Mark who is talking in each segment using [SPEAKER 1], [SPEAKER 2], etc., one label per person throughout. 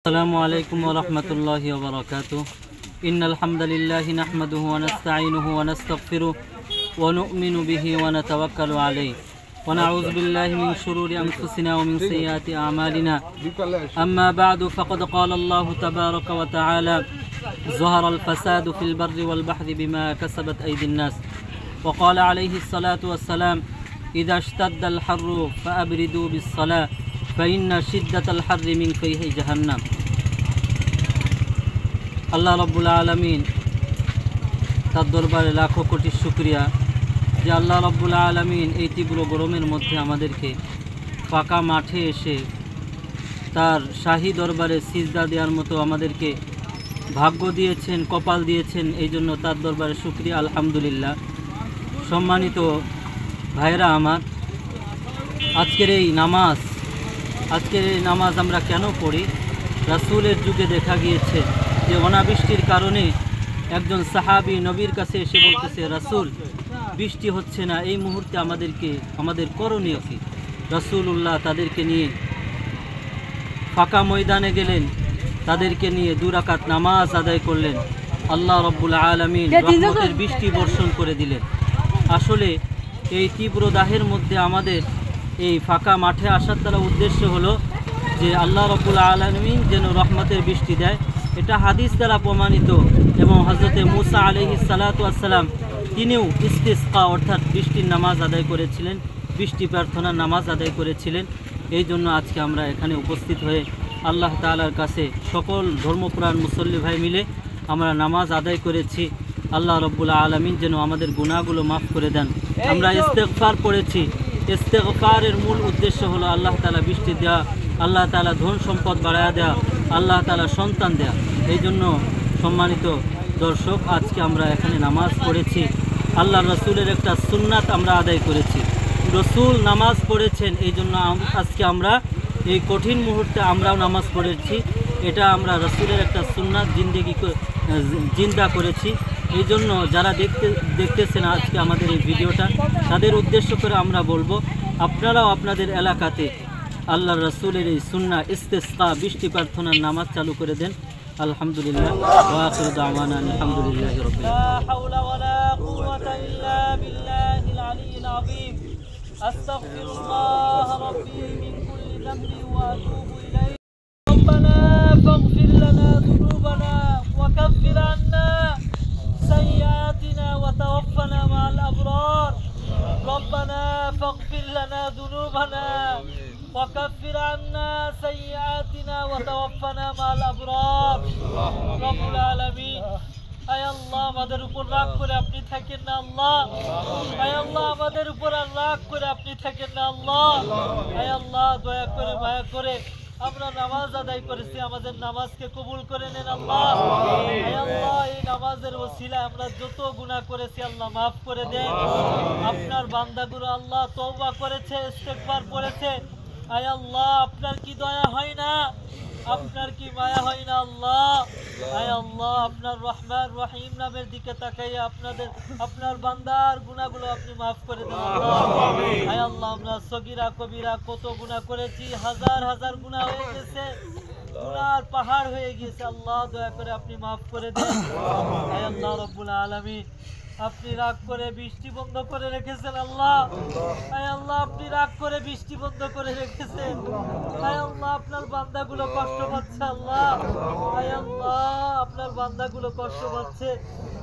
[SPEAKER 1] السلام عليكم ورحمة الله وبركاته. إن الحمد لله نحمده ونستعينه ونستغفره ونؤمن به ونتوكل عليه ونعوذ بالله من شرور أنفسنا ومن سيئات أعمالنا. أما بعد فقد قال الله تبارك وتعالى: ظهر الفساد في البر والبحر بما كسبت أيدي الناس. وقال عليه الصلاة والسلام: إذا اشتد الحر فأبردوا بالصلاة فإن شدة الحر من فيح جهنم. আল্লাহ রব্বুল আলামিন তার দরবারে লাখো কোটি শুকরিয়া যে আল্লাহ রব্বুল আলামিন এই তীব্র গরমের মধ্যে আমাদেরকে ফাঁকা মাঠে এসে তার শাহী দরবারে সিজদা দেওয়ার মতো আমাদেরকে ভাগ্য দিয়েছেন, কপাল দিয়েছেন। এই জন্য তার দরবারে শুকরিয়া, আলহামদুলিল্লাহ। সম্মানিত ভাইরা আমার, আজকের এই নামাজ আমরা কেন পড়ি? রাসূলের যুগে দেখা গিয়েছে যে অনাবৃষ্টির কারণে একজন সাহাবী নবীর কাছে এসে বলতেছে, রাসূল, বৃষ্টি হচ্ছে না, এই মুহূর্তে আমাদের করণীয় কি? রাসূলুল্লাহ তাদেরকে নিয়ে ফাঁকা ময়দানে গেলেন, তাদেরকে নিয়ে 2 রাকাত নামাজ আদায় করলেন। আল্লাহ রব্বুল আলামিন রহমতের বৃষ্টি বর্ষণ করে দিলেন। আসলে এই তীব্র দাহের মধ্যে আমাদের এই ফাঁকা মাঠে আসার দ্বারা উদ্দেশ্য হলো যে আল্লাহ রব্বুল আলামিন যেন রহমতের বৃষ্টি দেয়। এটা হাদিস দ্বারা প্রমাণিত এবং হযরতে মুসা আলাইহিস সালাতু ওয়াস সালাম তিনিও ইস্তিসকা অর্থাৎ বৃষ্টির নামাজ আদায় করেছিলেন, বৃষ্টি প্রার্থনার নামাজ আদায় করেছিলেন। এই জন্য আজকে আমরা এখানে উপস্থিত হয়ে আল্লাহ তাআলার কাছে সকল ধর্মপ্রাণ মুসল্লি ভাই মিলে আমরা নামাজ আদায় করেছি। আল্লাহ রব্বুল আলামিন যেন আমাদের গুনাহগুলো মাফ করে দেন। আমরা ইস্তেগফার করেছি। ইস্তেগফারের মূল উদ্দেশ্য হলো আল্লাহ তাআলা বৃষ্টি দেওয়া, আল্লাহ তাআলা ধন সম্পদ বাড়ায়া দেওয়া, আল্লাহ তাআলা সন্তান দেয়া। এই জন্য সম্মানিত দর্শক, আজকে আমরা এখানে নামাজ পড়েছি। আল্লাহ রসুলের একটা সুন্নাত আমরা আদায় করেছি। রসুল নামাজ পড়েছেন, এই জন্য আজকে আমরা এই কঠিন মুহূর্তে আমরাও নামাজ পড়েছি। এটা আমরা রসুলের একটা সুন্নাত জিন্দা করেছি। এই জন্য যারা দেখতেছেন আজকে আমাদের এই ভিডিওটা, তাদের উদ্দেশ্য করে আমরা বলবো, আপনারাও আপনাদের এলাকাতে আল্লাহ রসুলের এই সুন্না ইস্তিসকা বৃষ্টি প্রার্থনার নামাজ চালু করে দেন। আলহামদুলিল্লাহ ওয়া আখিরু দাওয়ানা আলহামদুলিল্লাহি রাব্বিল আলামিন। লা হাওলা ওয়ালা কুওয়াতা ইল্লা বিল্লাহিল আলিয়্যিল আযীম। আস্তাগফিরুল্লাহ রাব্বি মিন কুল্লি যামবি ওয়া আতুবু ইলাইহি। রব্বানা ফাগফির লানা যুনুবানা ওয়া কাফফির আন্না সাইয়্যাতিনা ওয়া তাওফানা মা'আল আবরার। রব্বানা ফাগফির লানা যুনুবানা وكفر عنا سيئاتنا وتوفنا مع الأبرار. رب العالمين, আয় আল্লাহ আমাদের উপর রাগ করে আপনি থাকেন না আল্লাহ। আয় আল্লাহ আমাদের উপর আর রাগ করে আপনি থাকেন না আল্লাহ। আয় আল্লাহ দয়া করে মায়া করে আমরা নামাজ আদায় করেছি, আমাদের নামাজকে কবুল করে নেন আল্লাহ। আয় আল্লাহ এই নামাজের ওসিলায় আমরা যত গুনাহ করেছি আল্লাহ মাফ করে দেন। আপনার বান্দাগুলো আল্লাহ তওবা করেছে, ইস্তেগফার করেছে। আয় আল্লাহ আপনার কি দয়া হয় না? আপনার কি মায়া হয় না আল্লাহ? আয় আল্লাহ আপনার রহমান রহিম নামের দিকে তাকাইয়া আপনার বান্দার গুনাহগুলো আপনি মাফ করে দেন আল্লাহ। আয় আল্লাহ আমরা সগীরা কবিরা কত গুনাহ করেছি, হাজার হাজার গুনাহ হয়ে গেছে, গুনাহর পাহাড় হয়ে গিয়েছে। আল্লাহ দয়া করে আপনি মাফ করে দেন। আয় আল্লাহ রব্বুল আলামিন, আপনি রাগ করে বৃষ্টি বন্ধ করে রেখেছেন আল্লাহ। আয় আল্লাহ আপনি রাগ করে বৃষ্টি বন্ধ করে রেখেছেন। আয় আল্লাহ আপনার বান্দাগুলো কষ্ট পাচ্ছে আল্লাহ। আয় আল্লাহ আপনার বান্দাগুলো কষ্ট পাচ্ছে।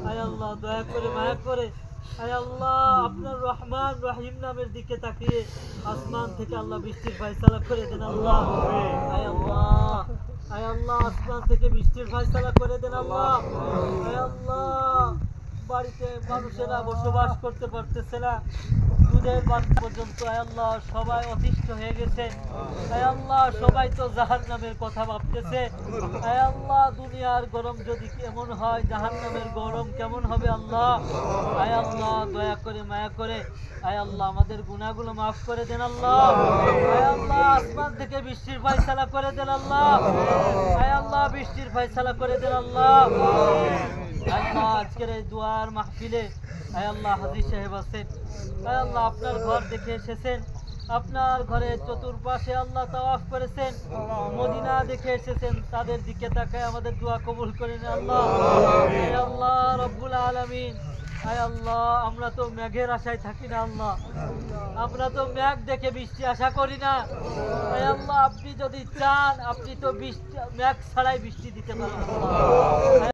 [SPEAKER 1] আয় আল্লাহ দয়া করে মায়া করে আয় আল্লাহ আপনার রহমান রহিম নামের দিকে তাকিয়ে আসমান থেকে আল্লাহ বৃষ্টির ফয়সালা করে দেন আল্লাহ। আয় আল্লাহ আসমান থেকে বৃষ্টির ফয়সালা করে দেন আল্লাহ। আয় আল্লাহ বাড়িতে মানুষেরা বসবাস করতে পারতেছে না, দুধের বাচ্চা পর্যন্ত আয় আল্লাহ সবাই অতিষ্ঠ হয়ে গেছে। আয় আল্লাহ সবাই তো জাহান্নামের কথা ভাবতেছে। আয় আল্লাহ দুনিয়ার গরম যদি কেমন হয়, জাহান্নামের গরম কেমন হবে আল্লাহ। আয় আল্লাহ দয়া করে মায়া করে আয় আল্লাহ আমাদের গুনাহগুলো মাফ করে দেন আল্লাহ। আয় আল্লাহ আসমান থেকে বৃষ্টির ফয়সালা করে দেন আল্লাহ। আয় আল্লাহ বৃষ্টির ফয়সালা করে দেন আল্লাহ। আল্লাহ আজকের এই দুয়ার মাহফিলে আয় আল্লাহ হাজী সাহেব আছেন, আয় আল্লাহ আপনার ঘর দেখে এসেছেন, আপনার ঘরের চতুর্পাশে আল্লাহ তাওয়াফ করেছেন, মদিনা দেখে এসেছেন, তাদের দিকে তাকায় আমাদের দোয়া কবুল করেন আল্লাহ। হে আল্লাহ রব্বুল আলামিন, আয় আল্লাহ, আমরা তো মেঘের আশায় থাকি না আল্লাহ, আমরা তো মেঘ দেখে বৃষ্টি আশা করি না। আয় আল্লাহ, আপনি যদি চান আপনি তো বৃষ্টি মেঘ ছাড়াই বৃষ্টি দিতে পারেন আল্লাহ।